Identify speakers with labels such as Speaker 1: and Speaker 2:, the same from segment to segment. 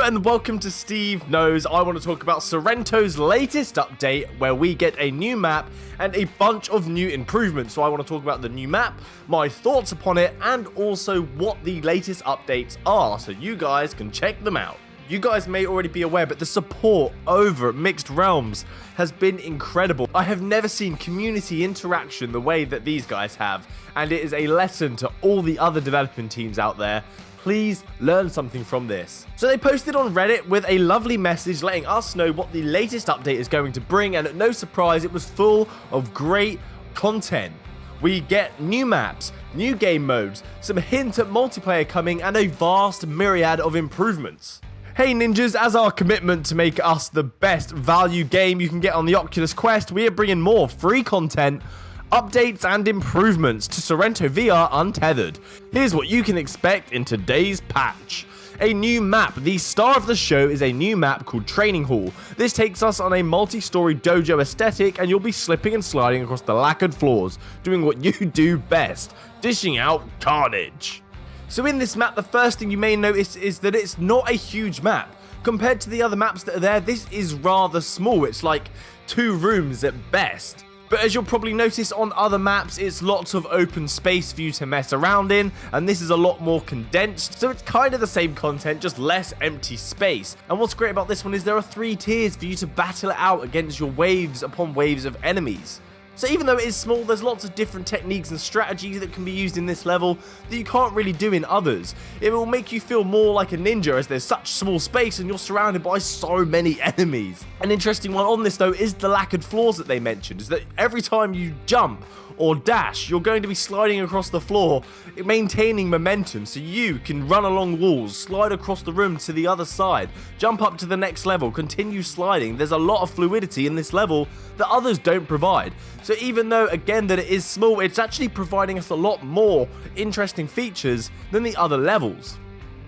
Speaker 1: Hello and welcome to Steve Knows. I want to talk about Sairento's latest update where we get a new map and a bunch of new improvements. So I want to talk about the new map, my thoughts upon it, and also what the latest updates are so you guys can check them out. You guys may already be aware, but the support over at Mixed Realms has been incredible. I have never seen community interaction the way that these guys have, and it is a lesson to all the other development teams out there. Please learn something from this. So they posted on Reddit with a lovely message letting us know what the latest update is going to bring, and no surprise, it was full of great content. We get new maps, new game modes, some hint at multiplayer coming, and a vast myriad of improvements. Hey ninjas, as our commitment to make us the best value game you can get on the Oculus Quest, we are bringing more free content, updates and improvements to Sairento VR Untethered. Here's what you can expect in today's patch. A new map. The star of the show is a new map called Training Hall. This takes us on a multi-story dojo aesthetic, and you'll be slipping and sliding across the lacquered floors, doing what you do best, dishing out carnage. So in this map, the first thing you may notice is that it's not a huge map. Compared to the other maps that are there, this is rather small. It's like 2 rooms at best. But as you'll probably notice on other maps, it's lots of open space for you to mess around in, and this is a lot more condensed, so it's kind of the same content, just less empty space. And what's great about this one is there are 3 tiers for you to battle it out against your waves upon waves of enemies. So even though it is small, there's lots of different techniques and strategies that can be used in this level that you can't really do in others. It will make you feel more like a ninja as there's such small space and you're surrounded by so many enemies. An interesting one on this though is the lacquered floors that they mentioned, is that every time you jump or dash, you're going to be sliding across the floor, maintaining momentum so you can run along walls, slide across the room to the other side, jump up to the next level, continue sliding. There's a lot of fluidity in this level that others don't provide. So even though, again, that it is small, it's actually providing us a lot more interesting features than the other levels.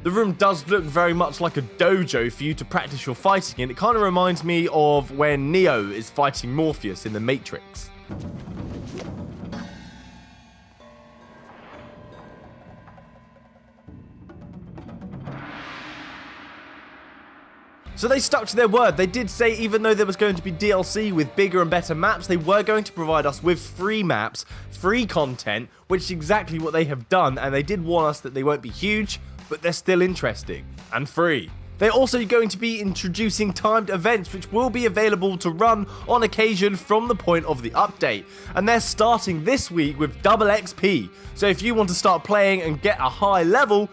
Speaker 1: The room does look very much like a dojo for you to practice your fighting in. It kind of reminds me of when Neo is fighting Morpheus in The Matrix. So they stuck to their word. They did say even though there was going to be DLC with bigger and better maps, they were going to provide us with free maps, free content, which is exactly what they have done, and they did warn us that they won't be huge, but they're still interesting and free. They're also going to be introducing timed events which will be available to run on occasion from the point of the update, and they're starting this week with double XP. So if you want to start playing and get a high level,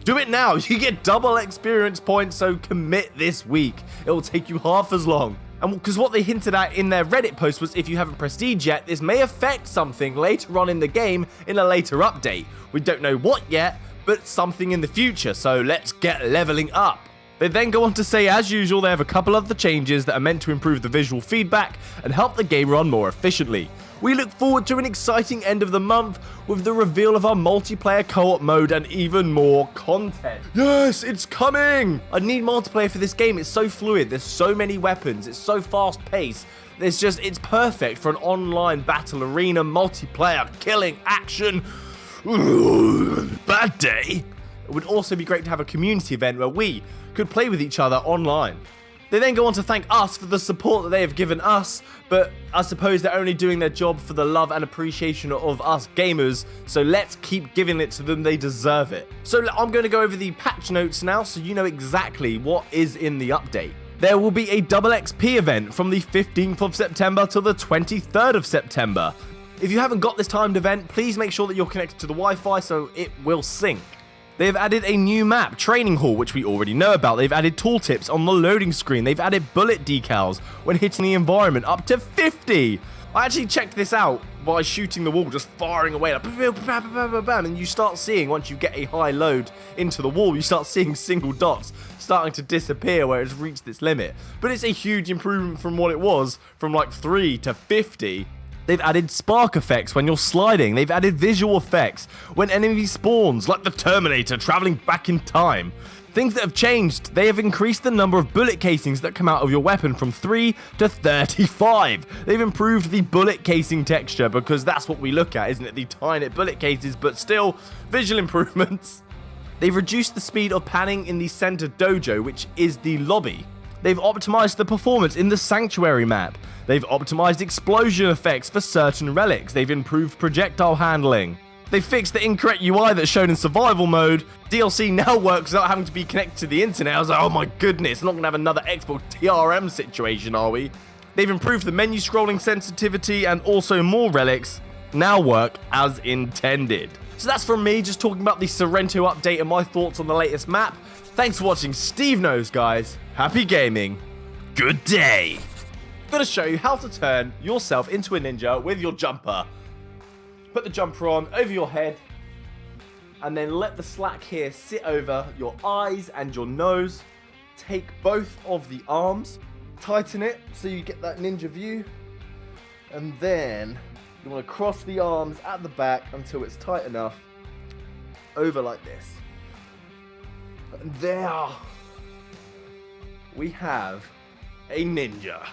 Speaker 1: do it now. You get double experience points, so commit this week. It will take you half as long. And because what they hinted at in their Reddit post was if you haven't prestige yet, this may affect something later on in the game in a later update. We don't know what yet, but something in the future, so let's get leveling up. They then go on to say, as usual, they have a couple of the changes that are meant to improve the visual feedback and help the game run more efficiently. We look forward to an exciting end of the month with the reveal of our multiplayer co-op mode and even more content. Yes, it's coming! I need multiplayer for this game. It's so fluid. There's so many weapons. It's so fast paced. It's perfect for an online battle arena, multiplayer, killing, action. Bad day. It would also be great to have a community event where we could play with each other online. They then go on to thank us for the support that they have given us, but I suppose they're only doing their job for the love and appreciation of us gamers, so let's keep giving it to them. They deserve it. So I'm going to go over the patch notes now so you know exactly what is in the update. There will be a double XP event from the 15th of September till the 23rd of September. If you haven't got this timed event, please make sure that you're connected to the Wi-Fi so it will sync. They've added a new map, Training Hall, which we already know about. They've added tooltips on the loading screen. They've added bullet decals when hitting the environment, up to 50. I actually checked this out by shooting the wall, just firing away, like bam, bam, bam, bam, bam, and you start seeing, once you get a high load into the wall, you start seeing single dots starting to disappear where it's reached its limit. But it's a huge improvement from what it was, from like 3 to 50. They've added spark effects when you're sliding. They've added visual effects when enemy spawns, like the Terminator traveling back in time. Things that have changed, they have increased the number of bullet casings that come out of your weapon from 3 to 35. They've improved the bullet casing texture because that's what we look at, isn't it? The tiny bullet cases, but still, visual improvements. They've reduced the speed of panning in the center dojo, which is the lobby. They've optimized the performance in the Sanctuary map. They've optimized explosion effects for certain relics. They've improved projectile handling. They fixed the incorrect UI that's shown in survival mode. DLC now works without having to be connected to the internet. I was like, oh my goodness, not gonna have another Xbox TRM situation, are we? They've improved the menu scrolling sensitivity, and also more relics now work as intended. So that's from me, just talking about the Sairento update and my thoughts on the latest map. Thanks for watching. Steve knows, guys. Happy gaming. Good day. I'm gonna show you how to turn yourself into a ninja with your jumper. Put the jumper on over your head, and then let the slack here sit over your eyes and your nose. Take both of the arms, tighten it so you get that ninja view, and then you want to cross the arms at the back until it's tight enough, over like this. And there we have a ninja.